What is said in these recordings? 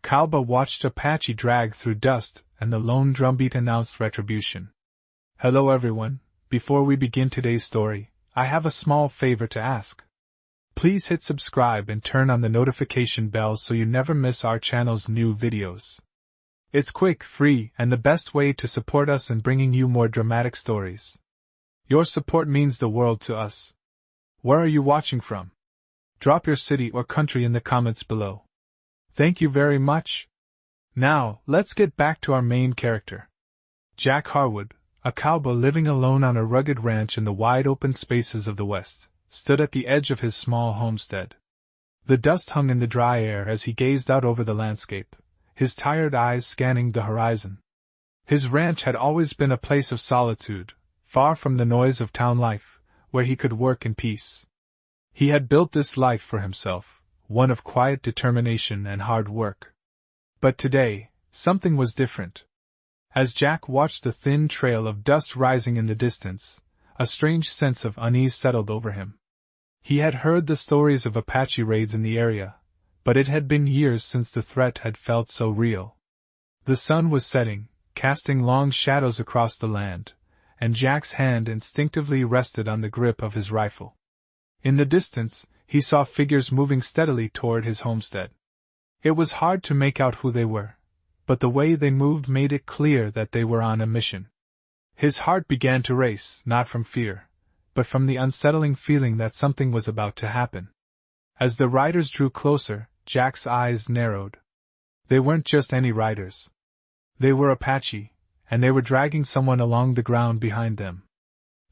Cowboy watched Apache drag through dust, and the lone drumbeat announced Retribution. Hello everyone, before we begin today's story, I have a small favor to ask. Please hit subscribe and turn on the notification bell so you never miss our channel's new videos. It's quick, free, and the best way to support us in bringing you more dramatic stories. Your support means the world to us. Where are you watching from? Drop your city or country in the comments below. Thank you very much. Now, let's get back to our main character. Jack Harwood, a cowboy living alone on a rugged ranch in the wide open spaces of the West, stood at the edge of his small homestead. The dust hung in the dry air as he gazed out over the landscape, his tired eyes scanning the horizon. His ranch had always been a place of solitude, far from the noise of town life, where he could work in peace. He had built this life for himself, one of quiet determination and hard work. But today, something was different. As Jack watched the thin trail of dust rising in the distance, a strange sense of unease settled over him. He had heard the stories of Apache raids in the area, but it had been years since the threat had felt so real. The sun was setting, casting long shadows across the land, and Jack's hand instinctively rested on the grip of his rifle. In the distance, he saw figures moving steadily toward his homestead. It was hard to make out who they were, but the way they moved made it clear that they were on a mission. His heart began to race, not from fear, but from the unsettling feeling that something was about to happen. As the riders drew closer, Jack's eyes narrowed. They weren't just any riders. They were Apache, and they were dragging someone along the ground behind them.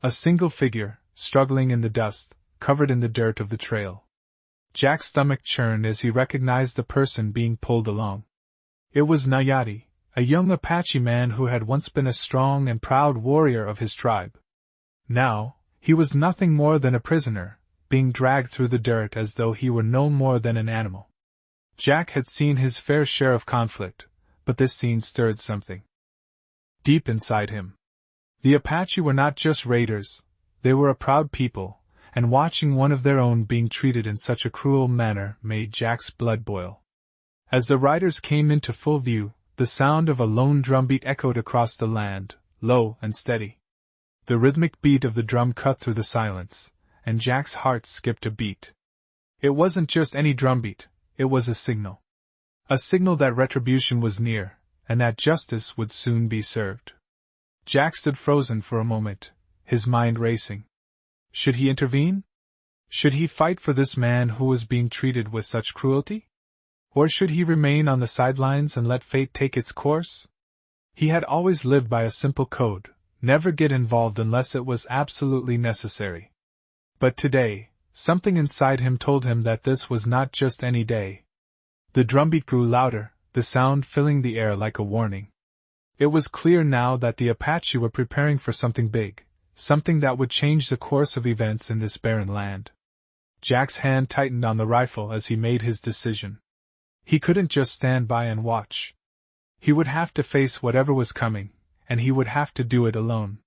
A single figure, struggling in the dust, covered in the dirt of the trail. Jack's stomach churned as he recognized the person being pulled along. It was Nayati, a young Apache man who had once been a strong and proud warrior of his tribe. Now, he was nothing more than a prisoner, being dragged through the dirt as though he were no more than an animal. Jack had seen his fair share of conflict, but this scene stirred something deep inside him. The Apache were not just raiders, they were a proud people, and watching one of their own being treated in such a cruel manner made Jack's blood boil. As the riders came into full view, the sound of a lone drumbeat echoed across the land, low and steady. The rhythmic beat of the drum cut through the silence, and Jack's heart skipped a beat. It wasn't just any drumbeat, it was a signal. A signal that retribution was near, and that justice would soon be served. Jack stood frozen for a moment, his mind racing. Should he intervene? Should he fight for this man who was being treated with such cruelty? Or should he remain on the sidelines and let fate take its course? He had always lived by a simple code, never get involved unless it was absolutely necessary. But today, something inside him told him that this was not just any day. The drumbeat grew louder, the sound filling the air like a warning. It was clear now that the Apache were preparing for something big, something that would change the course of events in this barren land. Jack's hand tightened on the rifle as he made his decision. He couldn't just stand by and watch. He would have to face whatever was coming, and he would have to do it alone.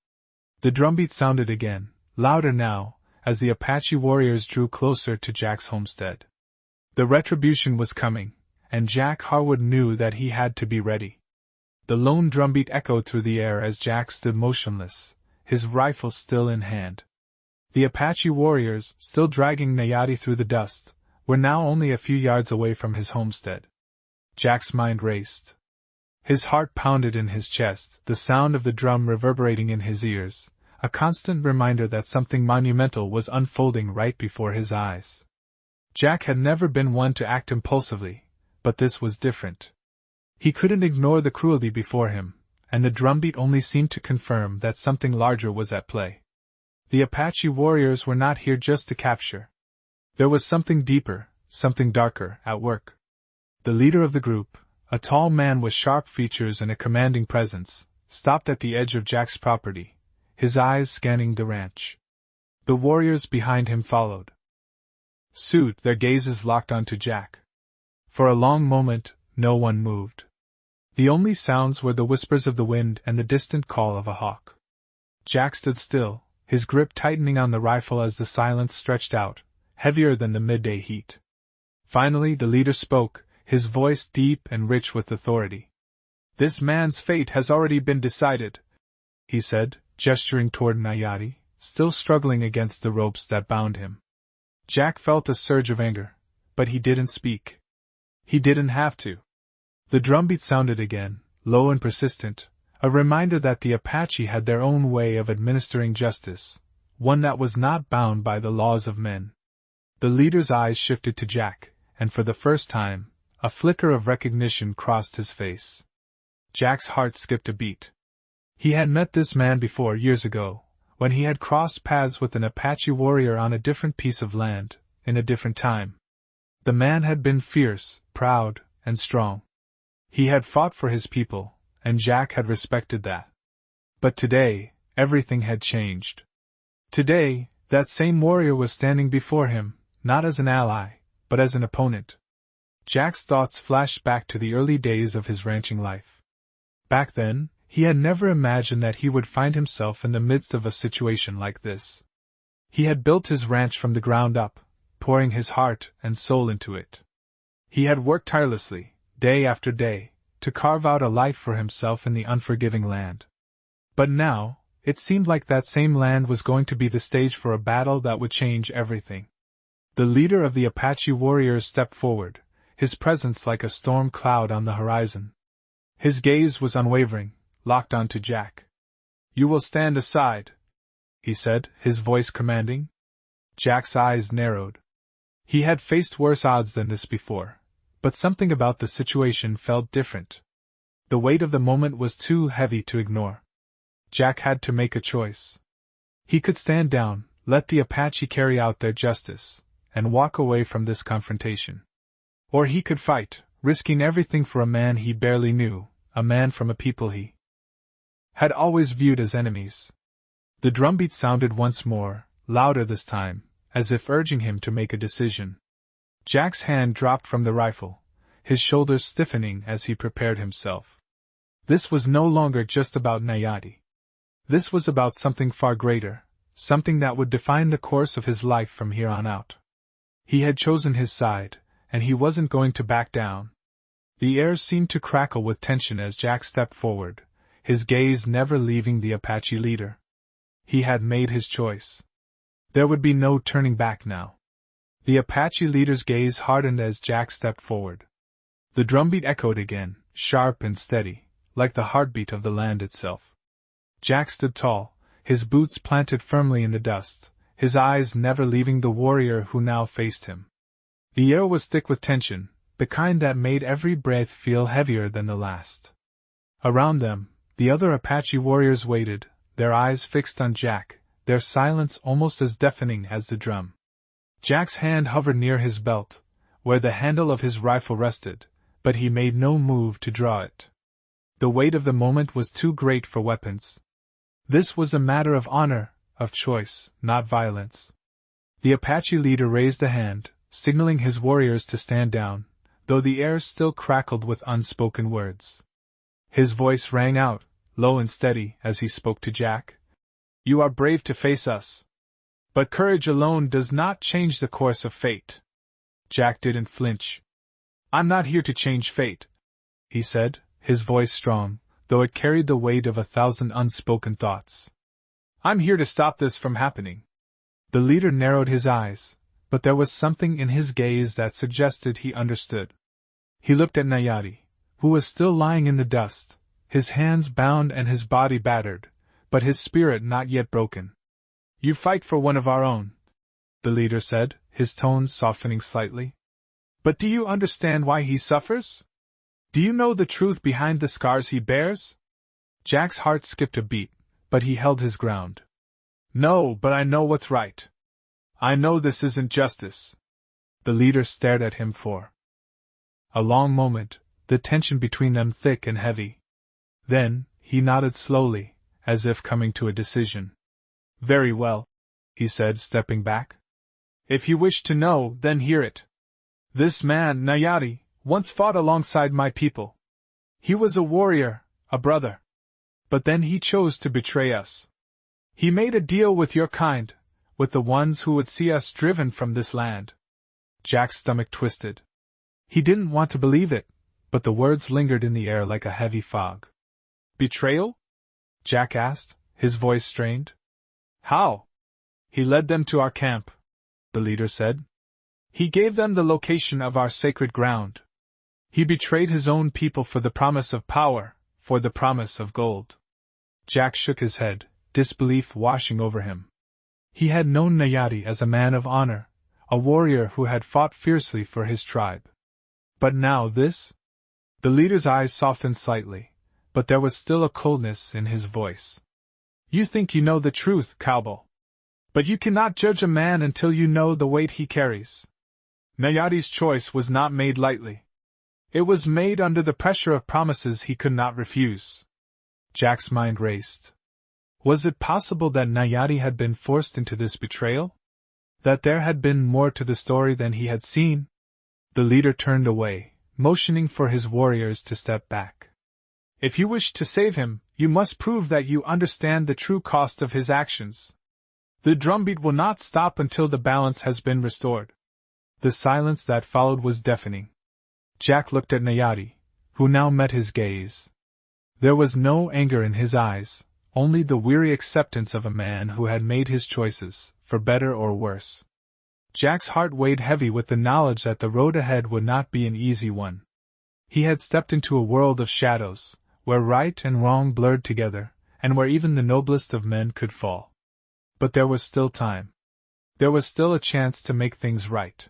The drumbeat sounded again, louder now, as the Apache warriors drew closer to Jack's homestead. The retribution was coming, and Jack Harwood knew that he had to be ready. The lone drumbeat echoed through the air as Jack stood motionless, his rifle still in hand. The Apache warriors, still dragging Nayati through the dust, were now only a few yards away from his homestead. Jack's mind raced. His heart pounded in his chest, the sound of the drum reverberating in his ears, a constant reminder that something monumental was unfolding right before his eyes. Jack had never been one to act impulsively, but this was different. He couldn't ignore the cruelty before him, and the drumbeat only seemed to confirm that something larger was at play. The Apache warriors were not here just to capture. There was something deeper, something darker, at work. The leader of the group, a tall man with sharp features and a commanding presence, stopped at the edge of Jack's property, his eyes scanning the ranch. The warriors behind him followed. Soothed, their gazes locked onto Jack. For a long moment, no one moved. The only sounds were the whispers of the wind and the distant call of a hawk. Jack stood still, his grip tightening on the rifle as the silence stretched out, heavier than the midday heat. Finally the leader spoke, his voice deep and rich with authority. "This man's fate has already been decided," he said, gesturing toward Nayati, still struggling against the ropes that bound him. Jack felt a surge of anger, but he didn't speak. He didn't have to. The drumbeat sounded again, low and persistent, a reminder that the Apache had their own way of administering justice, one that was not bound by the laws of men. The leader's eyes shifted to Jack, and for the first time, a flicker of recognition crossed his face. Jack's heart skipped a beat. He had met this man before years ago, when he had crossed paths with an Apache warrior on a different piece of land, in a different time. The man had been fierce, proud, and strong. He had fought for his people, and Jack had respected that. But today, everything had changed. Today, that same warrior was standing before him, not as an ally, but as an opponent. Jack's thoughts flashed back to the early days of his ranching life. Back then, he had never imagined that he would find himself in the midst of a situation like this. He had built his ranch from the ground up, pouring his heart and soul into it. He had worked tirelessly, day after day, to carve out a life for himself in the unforgiving land. But now, it seemed like that same land was going to be the stage for a battle that would change everything. The leader of the Apache warriors stepped forward, his presence like a storm cloud on the horizon. His gaze was unwavering, locked onto Jack. "You will stand aside," he said, his voice commanding. Jack's eyes narrowed. He had faced worse odds than this before, but something about the situation felt different. The weight of the moment was too heavy to ignore. Jack had to make a choice. He could stand down, let the Apache carry out their justice, and walk away from this confrontation. Or he could fight, risking everything for a man he barely knew, a man from a people he had always viewed as enemies. The drumbeat sounded once more, louder this time, as if urging him to make a decision. Jack's hand dropped from the rifle, his shoulders stiffening as he prepared himself. This was no longer just about Nayati. This was about something far greater, something that would define the course of his life from here on out. He had chosen his side, and he wasn't going to back down. The air seemed to crackle with tension as Jack stepped forward, his gaze never leaving the Apache leader. He had made his choice. There would be no turning back now. The Apache leader's gaze hardened as Jack stepped forward. The drumbeat echoed again, sharp and steady, like the heartbeat of the land itself. Jack stood tall, his boots planted firmly in the dust, his eyes never leaving the warrior who now faced him. The air was thick with tension, the kind that made every breath feel heavier than the last. Around them, the other Apache warriors waited, their eyes fixed on Jack, their silence almost as deafening as the drum. Jack's hand hovered near his belt, where the handle of his rifle rested, but he made no move to draw it. The weight of the moment was too great for weapons. This was a matter of honor, of choice, not violence. The Apache leader raised a hand, signaling his warriors to stand down, though the air still crackled with unspoken words. His voice rang out, low and steady, as he spoke to Jack. "You are brave to face us. But courage alone does not change the course of fate." Jack didn't flinch. "I'm not here to change fate," he said, his voice strong, though it carried the weight of 1,000 unspoken thoughts. "I'm here to stop this from happening." The leader narrowed his eyes, but there was something in his gaze that suggested he understood. He looked at Nayati, who was still lying in the dust, his hands bound and his body battered, but his spirit not yet broken. "You fight for one of our own," the leader said, his tones softening slightly. "But do you understand why he suffers? Do you know the truth behind the scars he bears?" Jack's heart skipped a beat, but he held his ground. "No, but I know what's right. I know this isn't justice." The leader stared at him for a long moment, the tension between them thick and heavy. Then, he nodded slowly, as if coming to a decision. "Very well," he said, stepping back. "If you wish to know, then hear it. This man, Nayati, once fought alongside my people. He was a warrior, a brother. But then he chose to betray us. He made a deal with your kind, with the ones who would see us driven from this land." Jack's stomach twisted. He didn't want to believe it, but the words lingered in the air like a heavy fog. Betrayal? Jack asked, his voice strained. How? He led them to our camp, the leader said. He gave them the location of our sacred ground. He betrayed his own people for the promise of power, for the promise of gold. Jack shook his head, disbelief washing over him. He had known Nayati as a man of honor, a warrior who had fought fiercely for his tribe. But now this? The leader's eyes softened slightly, but there was still a coldness in his voice. You think you know the truth, Cowboy. But you cannot judge a man until you know the weight he carries. Nayati's choice was not made lightly. It was made under the pressure of promises he could not refuse. Jack's mind raced. Was it possible that Nayati had been forced into this betrayal? That there had been more to the story than he had seen? The leader turned away, motioning for his warriors to step back. If you wish to save him, you must prove that you understand the true cost of his actions. The drumbeat will not stop until the balance has been restored. The silence that followed was deafening. Jack looked at Nayati, who now met his gaze. There was no anger in his eyes, only the weary acceptance of a man who had made his choices, for better or worse. Jack's heart weighed heavy with the knowledge that the road ahead would not be an easy one. He had stepped into a world of shadows, where right and wrong blurred together, and where even the noblest of men could fall. But there was still time. There was still a chance to make things right.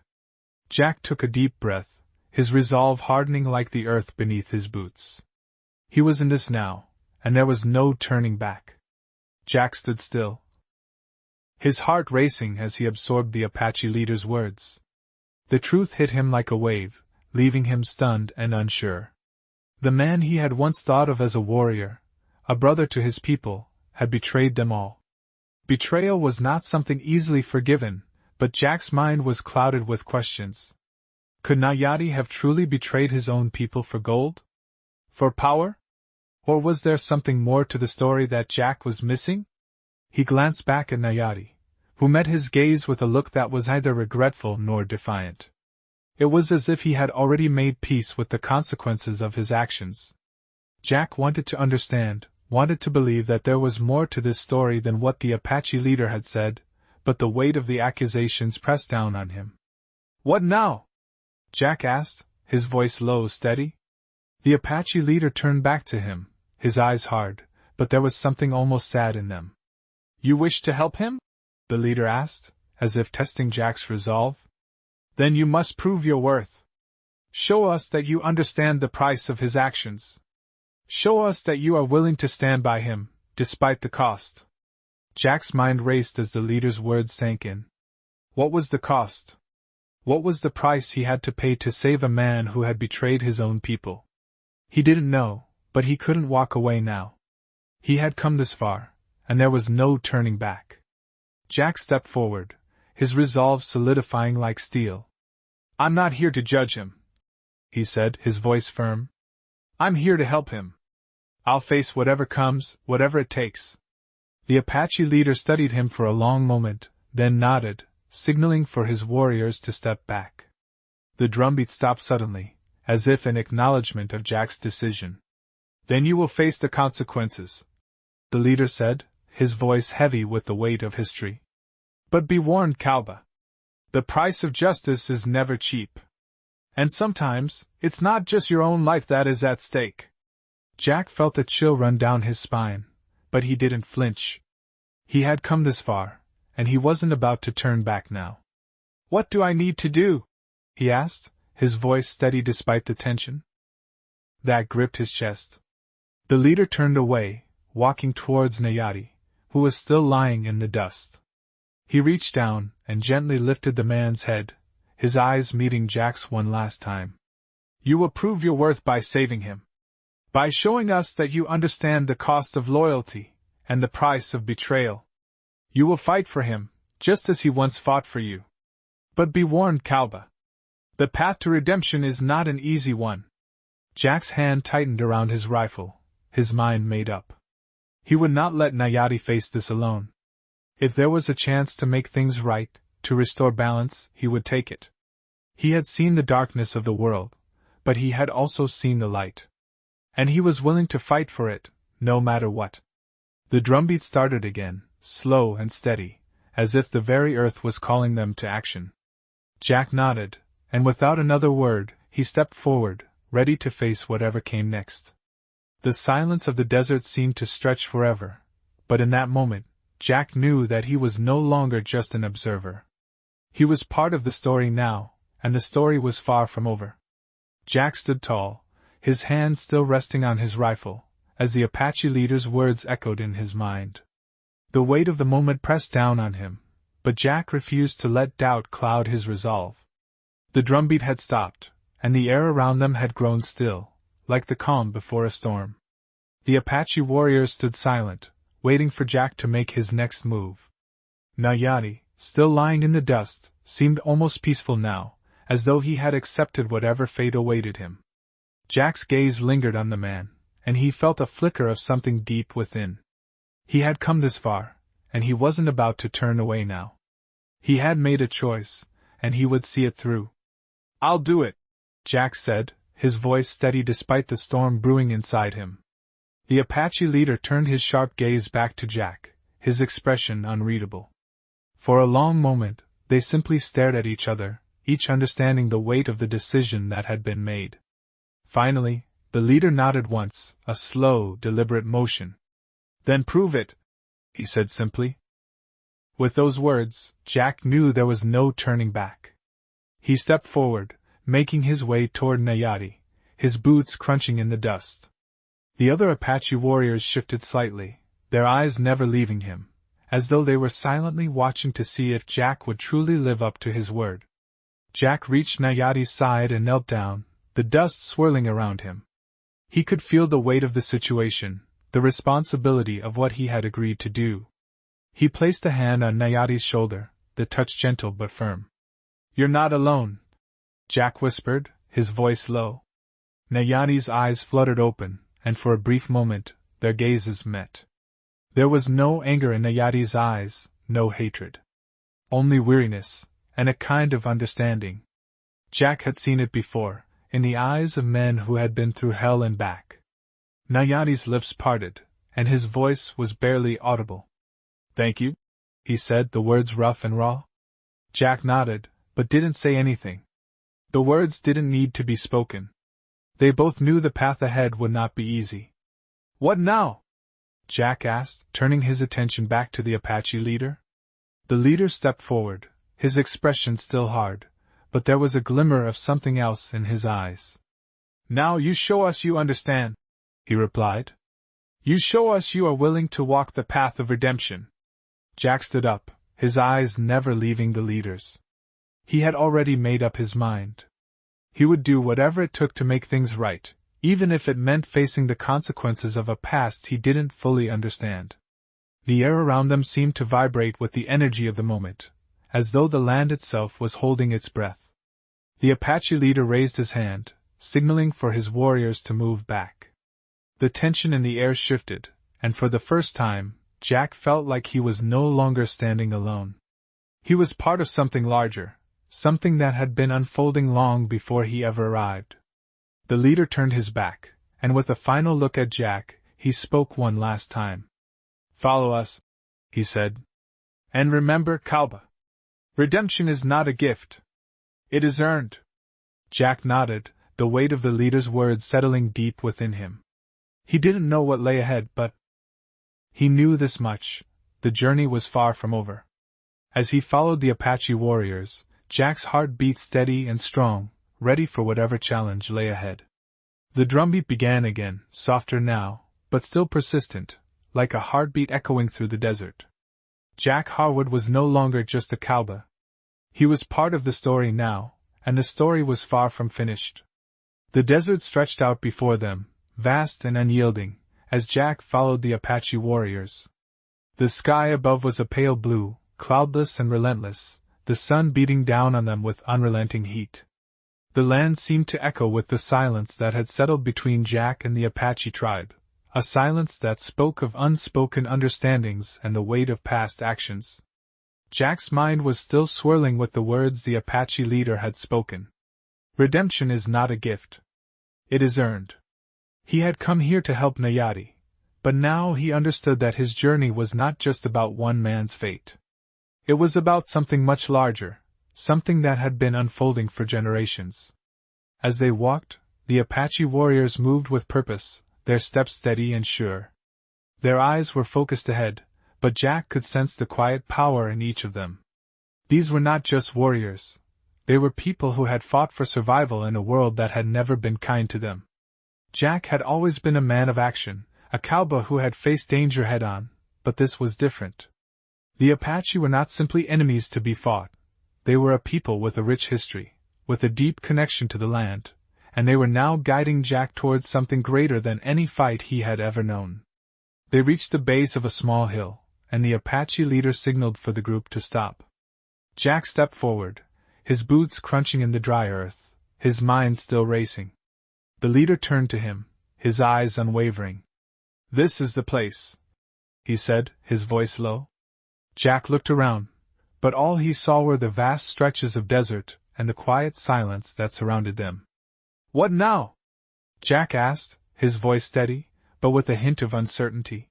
Jack took a deep breath, his resolve hardening like the earth beneath his boots. He was in this now, and there was no turning back. Jack stood still, his heart racing as he absorbed the Apache leader's words. The truth hit him like a wave, leaving him stunned and unsure. The man he had once thought of as a warrior, a brother to his people, had betrayed them all. Betrayal was not something easily forgiven, but Jack's mind was clouded with questions. Could Nayati have truly betrayed his own people for gold? For power? Or was there something more to the story that Jack was missing? He glanced back at Nayati, who met his gaze with a look that was neither regretful nor defiant. It was as if he had already made peace with the consequences of his actions. Jack wanted to understand, wanted to believe that there was more to this story than what the Apache leader had said, but the weight of the accusations pressed down on him. What now? Jack asked, his voice low, steady. The Apache leader turned back to him, his eyes hard, but there was something almost sad in them. You wish to help him? The leader asked, as if testing Jack's resolve. Then you must prove your worth. Show us that you understand the price of his actions. Show us that you are willing to stand by him, despite the cost. Jack's mind raced as the leader's words sank in. What was the cost? What was the price he had to pay to save a man who had betrayed his own people? He didn't know, but he couldn't walk away now. He had come this far, and there was no turning back. Jack stepped forward, his resolve solidifying like steel. I'm not here to judge him, he said, his voice firm. I'm here to help him. I'll face whatever comes, whatever it takes. The Apache leader studied him for a long moment, then nodded, signaling for his warriors to step back. The drumbeat stopped suddenly, as if in acknowledgement of Jack's decision. Then you will face the consequences, the leader said, his voice heavy with the weight of history. But be warned, Cowboy. The price of justice is never cheap. And sometimes, it's not just your own life that is at stake. Jack felt a chill run down his spine, but he didn't flinch. He had come this far, and he wasn't about to turn back now. What do I need to do? He asked, his voice steady despite the tension. That gripped his chest. The leader turned away, walking towards Nayati, who was still lying in the dust. He reached down and gently lifted the man's head, his eyes meeting Jack's one last time. You will prove your worth by saving him. By showing us that you understand the cost of loyalty and the price of betrayal. You will fight for him, just as he once fought for you. But be warned, Cowboy. The path to redemption is not an easy one. Jack's hand tightened around his rifle, his mind made up. He would not let Nayati face this alone. If there was a chance to make things right, to restore balance, he would take it. He had seen the darkness of the world, but he had also seen the light. And he was willing to fight for it, no matter what. The drumbeat started again, slow and steady, as if the very earth was calling them to action. Jack nodded, and without another word, he stepped forward, ready to face whatever came next. The silence of the desert seemed to stretch forever, but in that moment, Jack knew that he was no longer just an observer. He was part of the story now, and the story was far from over. Jack stood tall, his hand still resting on his rifle, as the Apache leader's words echoed in his mind. The weight of the moment pressed down on him, but Jack refused to let doubt cloud his resolve. The drumbeat had stopped, and the air around them had grown still, like the calm before a storm. The Apache warriors stood silent, waiting for Jack to make his next move. Nayati, still lying in the dust, seemed almost peaceful now, as though he had accepted whatever fate awaited him. Jack's gaze lingered on the man, and he felt a flicker of something deep within. He had come this far, and he wasn't about to turn away now. He had made a choice, and he would see it through. "I'll do it," Jack said, his voice steady despite the storm brewing inside him. The Apache leader turned his sharp gaze back to Jack, his expression unreadable. For a long moment, they simply stared at each other, each understanding the weight of the decision that had been made. Finally, the leader nodded once, a slow, deliberate motion. "Then prove it," he said simply. With those words, Jack knew there was no turning back. He stepped forward, making his way toward Nayati, his boots crunching in the dust. The other Apache warriors shifted slightly, their eyes never leaving him, as though they were silently watching to see if Jack would truly live up to his word. Jack reached Nayati's side and knelt down, the dust swirling around him. He could feel the weight of the situation, the responsibility of what he had agreed to do. He placed a hand on Nayati's shoulder, the touch gentle but firm. "You're not alone," Jack whispered, his voice low. Nayati's eyes fluttered open, and for a brief moment, their gazes met. There was no anger in Nayati's eyes, no hatred. Only weariness, and a kind of understanding. Jack had seen it before, in the eyes of men who had been through hell and back. Nayati's lips parted, and his voice was barely audible. "Thank you," he said, the words rough and raw. Jack nodded, but didn't say anything. The words didn't need to be spoken. They both knew the path ahead would not be easy. "What now?" Jack asked, turning his attention back to the Apache leader. The leader stepped forward, his expression still hard, but there was a glimmer of something else in his eyes. "Now you show us you understand," he replied. "You show us you are willing to walk the path of redemption." Jack stood up, his eyes never leaving the leader's. He had already made up his mind. He would do whatever it took to make things right, even if it meant facing the consequences of a past he didn't fully understand. The air around them seemed to vibrate with the energy of the moment, as though the land itself was holding its breath. The Apache leader raised his hand, signaling for his warriors to move back. The tension in the air shifted, and for the first time, Jack felt like he was no longer standing alone. He was part of something larger, something that had been unfolding long before he ever arrived. The leader turned his back, and with a final look at Jack, he spoke one last time. "Follow us," he said. "And remember, Cowboy. Redemption is not a gift. It is earned." Jack nodded, the weight of the leader's words settling deep within him. He didn't know what lay ahead, but he knew this much: the journey was far from over. As he followed the Apache warriors, Jack's heart beat steady and strong, ready for whatever challenge lay ahead. The drumbeat began again, softer now, but still persistent, like a heartbeat echoing through the desert. Jack Harwood was no longer just a cowboy. He was part of the story now, and the story was far from finished. The desert stretched out before them, vast and unyielding, as Jack followed the Apache warriors. The sky above was a pale blue, cloudless and relentless, the sun beating down on them with unrelenting heat. The land seemed to echo with the silence that had settled between Jack and the Apache tribe, a silence that spoke of unspoken understandings and the weight of past actions. Jack's mind was still swirling with the words the Apache leader had spoken. Redemption is not a gift. It is earned. He had come here to help Nayati, but now he understood that his journey was not just about one man's fate. It was about something much larger, something that had been unfolding for generations. As they walked, the Apache warriors moved with purpose, their steps steady and sure. Their eyes were focused ahead, but Jack could sense the quiet power in each of them. These were not just warriors. They were people who had fought for survival in a world that had never been kind to them. Jack had always been a man of action, a cowboy who had faced danger head-on, but this was different. The Apache were not simply enemies to be fought. They were a people with a rich history, with a deep connection to the land, and they were now guiding Jack towards something greater than any fight he had ever known. They reached the base of a small hill, and the Apache leader signaled for the group to stop. Jack stepped forward, his boots crunching in the dry earth, his mind still racing. The leader turned to him, his eyes unwavering. "This is the place," he said, his voice low. Jack looked around, but all he saw were the vast stretches of desert and the quiet silence that surrounded them. "What now?" Jack asked, his voice steady, but with a hint of uncertainty.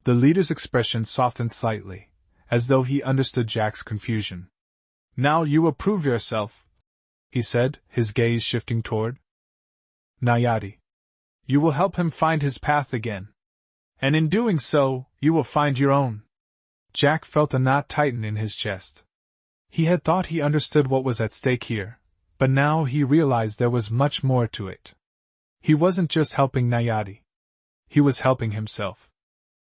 The leader's expression softened slightly, as though he understood Jack's confusion. "Now you will prove yourself," he said, his gaze shifting toward Nayati. "You will help him find his path again. And in doing so, you will find your own." Jack felt a knot tighten in his chest. He had thought he understood what was at stake here, but now he realized there was much more to it. He wasn't just helping Nayati. He was helping himself.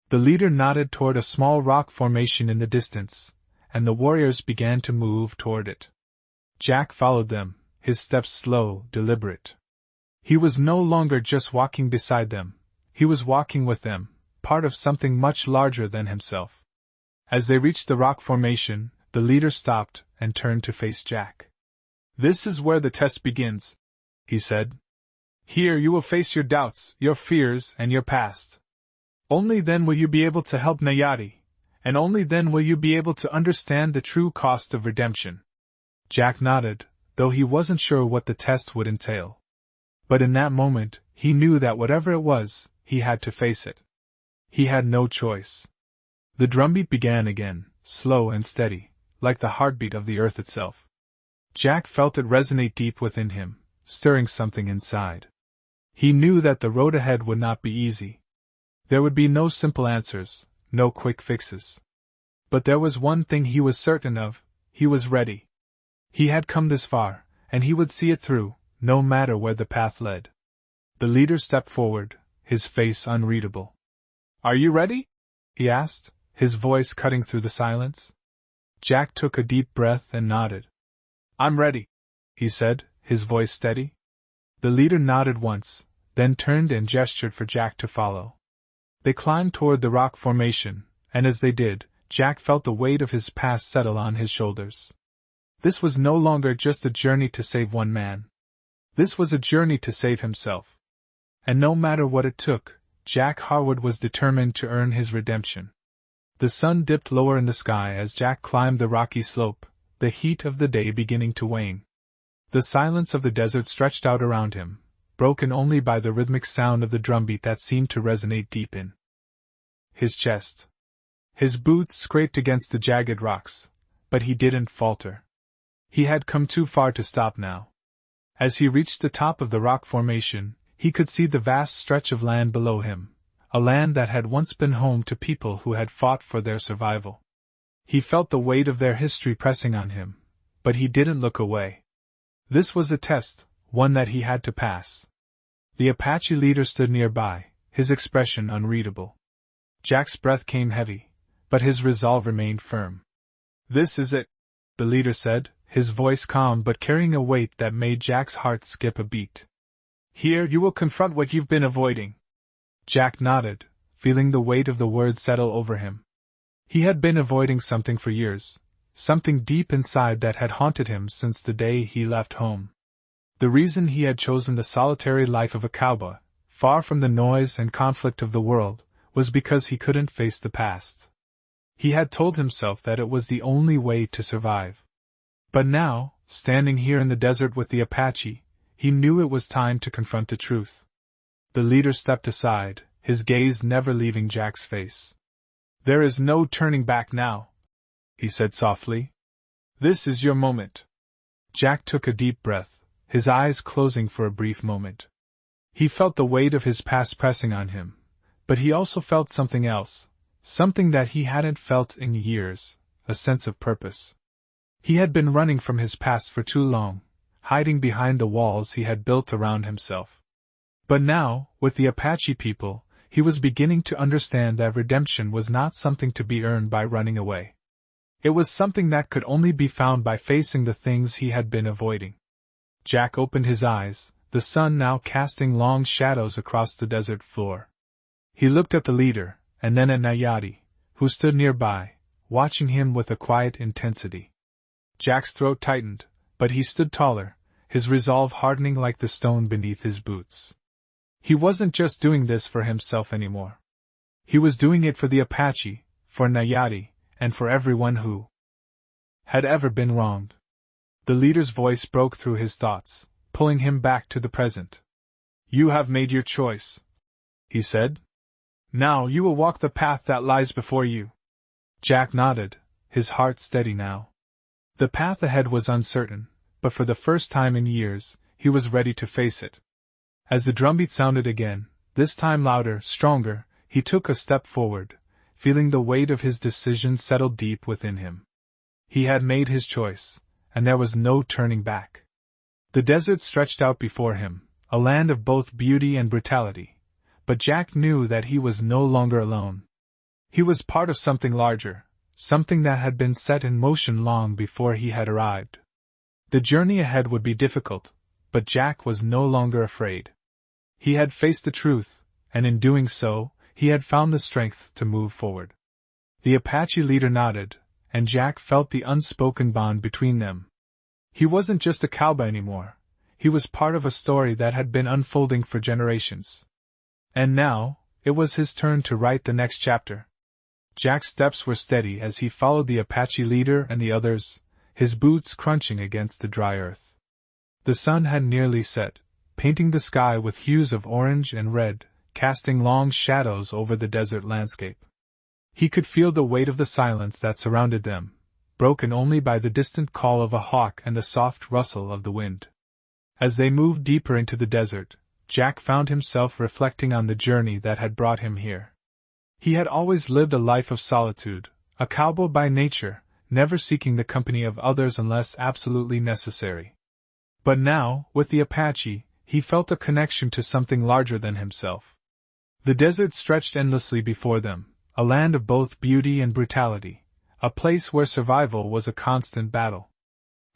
The leader nodded toward a small rock formation in the distance, and the warriors began to move toward it. Jack followed them, his steps slow, deliberate. He was no longer just walking beside them, he was walking with them, part of something much larger than himself. As they reached the rock formation, the leader stopped and turned to face Jack. "This is where the test begins," he said. "Here you will face your doubts, your fears, and your past. Only then will you be able to help Nayati, and only then will you be able to understand the true cost of redemption." Jack nodded, though he wasn't sure what the test would entail. But in that moment, he knew that whatever it was, he had to face it. He had no choice. The drumbeat began again, slow and steady, like the heartbeat of the earth itself. Jack felt it resonate deep within him, stirring something inside. He knew that the road ahead would not be easy. There would be no simple answers, no quick fixes. But there was one thing he was certain of: he was ready. He had come this far, and he would see it through, no matter where the path led. The leader stepped forward, his face unreadable. "Are you ready?" he asked, his voice cutting through the silence. Jack took a deep breath and nodded. "I'm ready," he said, his voice steady. The leader nodded once, then turned and gestured for Jack to follow. They climbed toward the rock formation, and as they did, Jack felt the weight of his past settle on his shoulders. This was no longer just a journey to save one man. This was a journey to save himself. And no matter what it took, Jack Harwood was determined to earn his redemption. The sun dipped lower in the sky as Jack climbed the rocky slope, the heat of the day beginning to wane. The silence of the desert stretched out around him, broken only by the rhythmic sound of the drumbeat that seemed to resonate deep in his chest. His boots scraped against the jagged rocks, but he didn't falter. He had come too far to stop now. As he reached the top of the rock formation, he could see the vast stretch of land below him, a land that had once been home to people who had fought for their survival. He felt the weight of their history pressing on him, but he didn't look away. This was a test, one that he had to pass. The Apache leader stood nearby, his expression unreadable. Jack's breath came heavy, but his resolve remained firm. "This is it," the leader said, his voice calm but carrying a weight that made Jack's heart skip a beat. "Here you will confront what you've been avoiding." Jack nodded, feeling the weight of the words settle over him. He had been avoiding something for years, something deep inside that had haunted him since the day he left home. The reason he had chosen the solitary life of a cowboy, far from the noise and conflict of the world, was because he couldn't face the past. He had told himself that it was the only way to survive. But now, standing here in the desert with the Apache, he knew it was time to confront the truth. The leader stepped aside, his gaze never leaving Jack's face. "There is no turning back now," he said softly. "This is your moment." Jack took a deep breath, his eyes closing for a brief moment. He felt the weight of his past pressing on him, but he also felt something else, something that he hadn't felt in years, a sense of purpose. He had been running from his past for too long, hiding behind the walls he had built around himself. But now, with the Apache people, he was beginning to understand that redemption was not something to be earned by running away. It was something that could only be found by facing the things he had been avoiding. Jack opened his eyes, the sun now casting long shadows across the desert floor. He looked at the leader, and then at Nayati, who stood nearby, watching him with a quiet intensity. Jack's throat tightened, but he stood taller, his resolve hardening like the stone beneath his boots. He wasn't just doing this for himself anymore. He was doing it for the Apache, for Nayati, and for everyone who had ever been wronged. The leader's voice broke through his thoughts, pulling him back to the present. "You have made your choice," he said. "Now you will walk the path that lies before you." Jack nodded, his heart steady now. The path ahead was uncertain, but for the first time in years, he was ready to face it. As the drumbeat sounded again, this time louder, stronger, he took a step forward, feeling the weight of his decision settle deep within him. He had made his choice, and there was no turning back. The desert stretched out before him, a land of both beauty and brutality, but Jack knew that he was no longer alone. He was part of something larger, something that had been set in motion long before he had arrived. The journey ahead would be difficult, but Jack was no longer afraid. He had faced the truth, and in doing so, he had found the strength to move forward. The Apache leader nodded, and Jack felt the unspoken bond between them. He wasn't just a cowboy anymore, he was part of a story that had been unfolding for generations. And now, it was his turn to write the next chapter. Jack's steps were steady as he followed the Apache leader and the others, his boots crunching against the dry earth. The sun had nearly set, painting the sky with hues of orange and red, casting long shadows over the desert landscape. He could feel the weight of the silence that surrounded them, broken only by the distant call of a hawk and the soft rustle of the wind. As they moved deeper into the desert, Jack found himself reflecting on the journey that had brought him here. He had always lived a life of solitude, a cowboy by nature, never seeking the company of others unless absolutely necessary. But now, with the Apache, he felt a connection to something larger than himself. The desert stretched endlessly before them, a land of both beauty and brutality, a place where survival was a constant battle.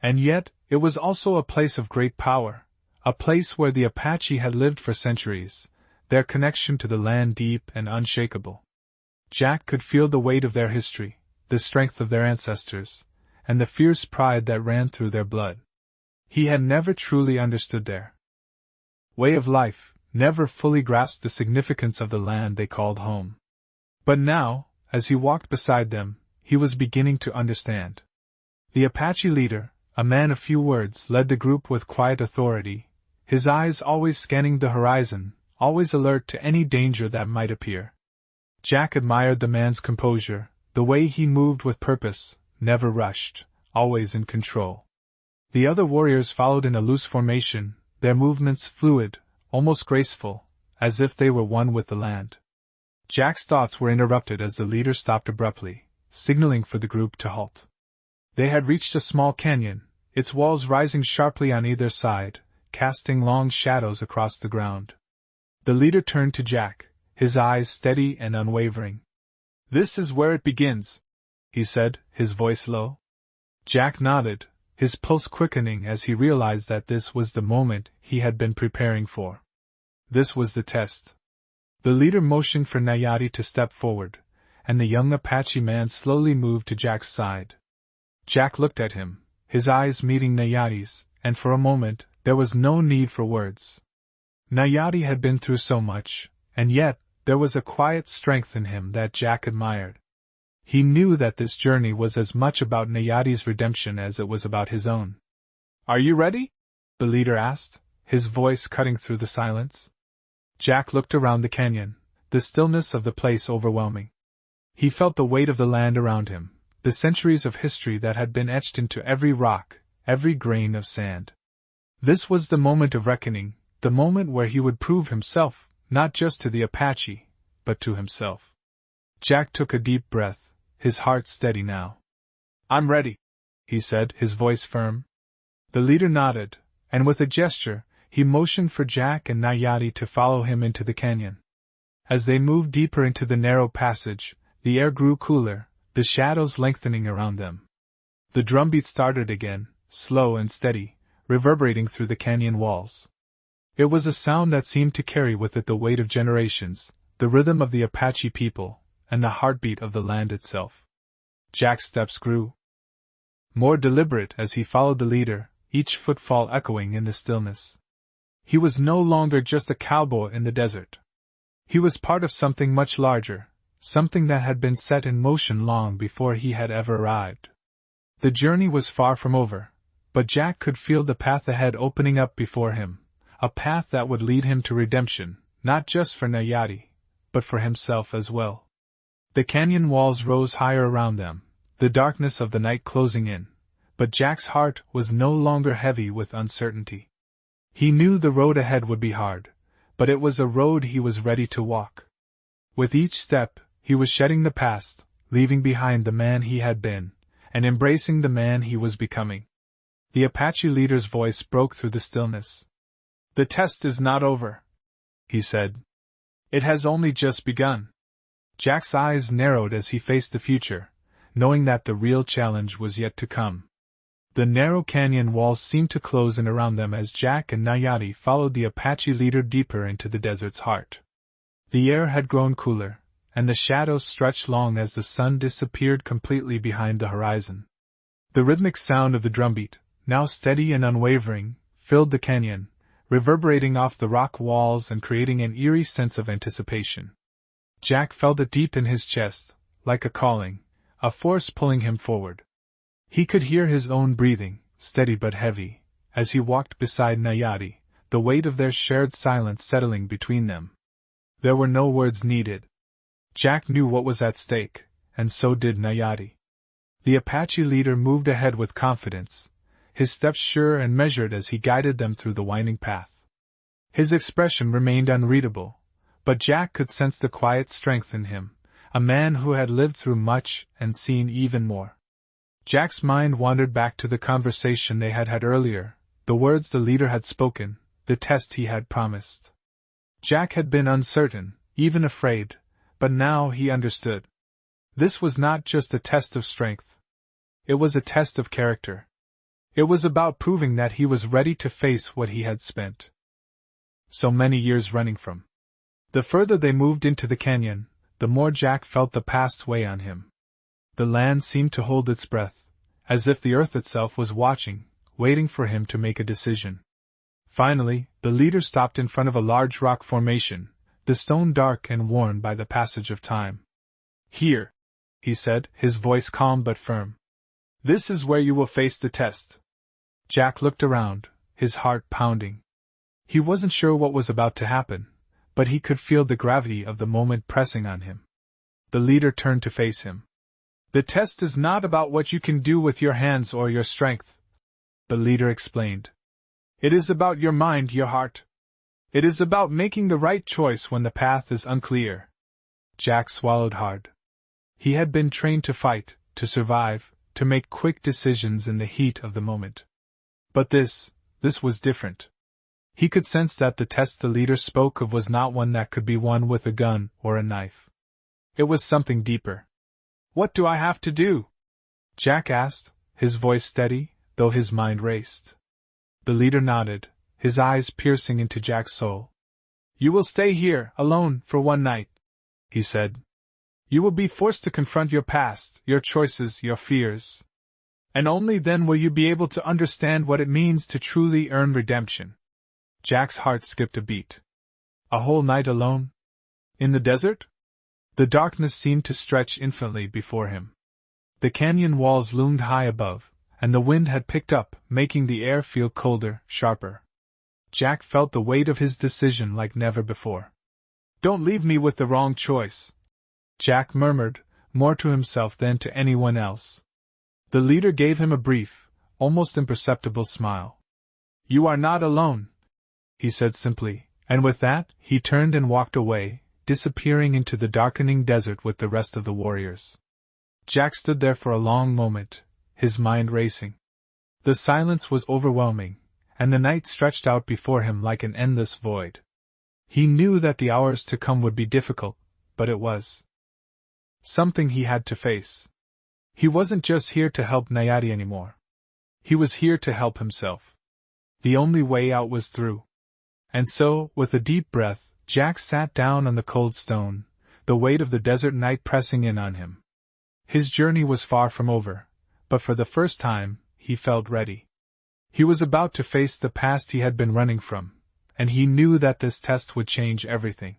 And yet, it was also a place of great power, a place where the Apache had lived for centuries, their connection to the land deep and unshakable. Jack could feel the weight of their history, the strength of their ancestors, and the fierce pride that ran through their blood. He had never truly understood their way of life, never fully grasped the significance of the land they called home. But now, as he walked beside them, he was beginning to understand. The Apache leader, a man of few words, led the group with quiet authority, his eyes always scanning the horizon, always alert to any danger that might appear. Jack admired the man's composure, the way he moved with purpose, never rushed, always in control. The other warriors followed in a loose formation, their movements fluid, almost graceful, as if they were one with the land. Jack's thoughts were interrupted as the leader stopped abruptly, signaling for the group to halt. They had reached a small canyon, its walls rising sharply on either side, casting long shadows across the ground. The leader turned to Jack, his eyes steady and unwavering. "This is where it begins," he said, his voice low. Jack nodded, his pulse quickening as he realized that this was the moment he had been preparing for. This was the test. The leader motioned for Nayati to step forward, and the young Apache man slowly moved to Jack's side. Jack looked at him, his eyes meeting Nayati's, and for a moment, there was no need for words. Nayati had been through so much, and yet, there was a quiet strength in him that Jack admired. He knew that this journey was as much about Nayadi's redemption as it was about his own. "Are you ready?" the leader asked, his voice cutting through the silence. Jack looked around the canyon, the stillness of the place overwhelming. He felt the weight of the land around him, the centuries of history that had been etched into every rock, every grain of sand. This was the moment of reckoning, the moment where he would prove himself, not just to the Apache, but to himself. Jack took a deep breath, his heart steady now. "I'm ready," he said, his voice firm. The leader nodded, and with a gesture, he motioned for Jack and Nayadi to follow him into the canyon. As they moved deeper into the narrow passage, the air grew cooler, the shadows lengthening around them. The drumbeat started again, slow and steady, reverberating through the canyon walls. It was a sound that seemed to carry with it the weight of generations, the rhythm of the Apache people, and the heartbeat of the land itself. Jack's steps grew more deliberate as he followed the leader, each footfall echoing in the stillness. He was no longer just a cowboy in the desert. He was part of something much larger, something that had been set in motion long before he had ever arrived. The journey was far from over, but Jack could feel the path ahead opening up before him, a path that would lead him to redemption, not just for Nayadi, but for himself as well. The canyon walls rose higher around them, the darkness of the night closing in, but Jack's heart was no longer heavy with uncertainty. He knew the road ahead would be hard, but it was a road he was ready to walk. With each step, he was shedding the past, leaving behind the man he had been, and embracing the man he was becoming. The Apache leader's voice broke through the stillness. "The test is not over," he said. "It has only just begun." Jack's eyes narrowed as he faced the future, knowing that the real challenge was yet to come. The narrow canyon walls seemed to close in around them as Jack and Nayadi followed the Apache leader deeper into the desert's heart. The air had grown cooler, and the shadows stretched long as the sun disappeared completely behind the horizon. The rhythmic sound of the drumbeat, now steady and unwavering, filled the canyon, reverberating off the rock walls and creating an eerie sense of anticipation. Jack felt it deep in his chest, like a calling, a force pulling him forward. He could hear his own breathing, steady but heavy, as he walked beside Nayadi, the weight of their shared silence settling between them. There were no words needed. Jack knew what was at stake, and so did Nayadi. The Apache leader moved ahead with confidence, his steps sure and measured as he guided them through the winding path. His expression remained unreadable, but Jack could sense the quiet strength in him, a man who had lived through much and seen even more. Jack's mind wandered back to the conversation they had had earlier, the words the leader had spoken, the test he had promised. Jack had been uncertain, even afraid, but now he understood. This was not just a test of strength. It was a test of character. It was about proving that he was ready to face what he had spent so many years running from. The further they moved into the canyon, the more Jack felt the past weigh on him. The land seemed to hold its breath, as if the earth itself was watching, waiting for him to make a decision. Finally, the leader stopped in front of a large rock formation, the stone dark and worn by the passage of time. "Here," he said, his voice calm but firm. "This is where you will face the test." Jack looked around, his heart pounding. He wasn't sure what was about to happen, but he could feel the gravity of the moment pressing on him. The leader turned to face him. "The test is not about what you can do with your hands or your strength," the leader explained. "It is about your mind, your heart. It is about making the right choice when the path is unclear." Jack swallowed hard. He had been trained to fight, to survive, to make quick decisions in the heat of the moment. But this was different. He could sense that the test the leader spoke of was not one that could be won with a gun or a knife. It was something deeper. "What do I have to do?" Jack asked, his voice steady, though his mind raced. The leader nodded, his eyes piercing into Jack's soul. "You will stay here, alone, for one night," he said. "You will be forced to confront your past, your choices, your fears. And only then will you be able to understand what it means to truly earn redemption." Jack's heart skipped a beat. A whole night alone? In the desert? The darkness seemed to stretch infinitely before him. The canyon walls loomed high above, and the wind had picked up, making the air feel colder, sharper. Jack felt the weight of his decision like never before. "Don't leave me with the wrong choice," Jack murmured, more to himself than to anyone else. The leader gave him a brief, almost imperceptible smile. "You are not alone," he said simply, and with that, he turned and walked away, disappearing into the darkening desert with the rest of the warriors. Jack stood there for a long moment, his mind racing. The silence was overwhelming, and the night stretched out before him like an endless void. He knew that the hours to come would be difficult, but it was something he had to face. He wasn't just here to help Nayati anymore. He was here to help himself. The only way out was through. And so, with a deep breath, Jack sat down on the cold stone, the weight of the desert night pressing in on him. His journey was far from over, but for the first time, he felt ready. He was about to face the past he had been running from, and he knew that this test would change everything.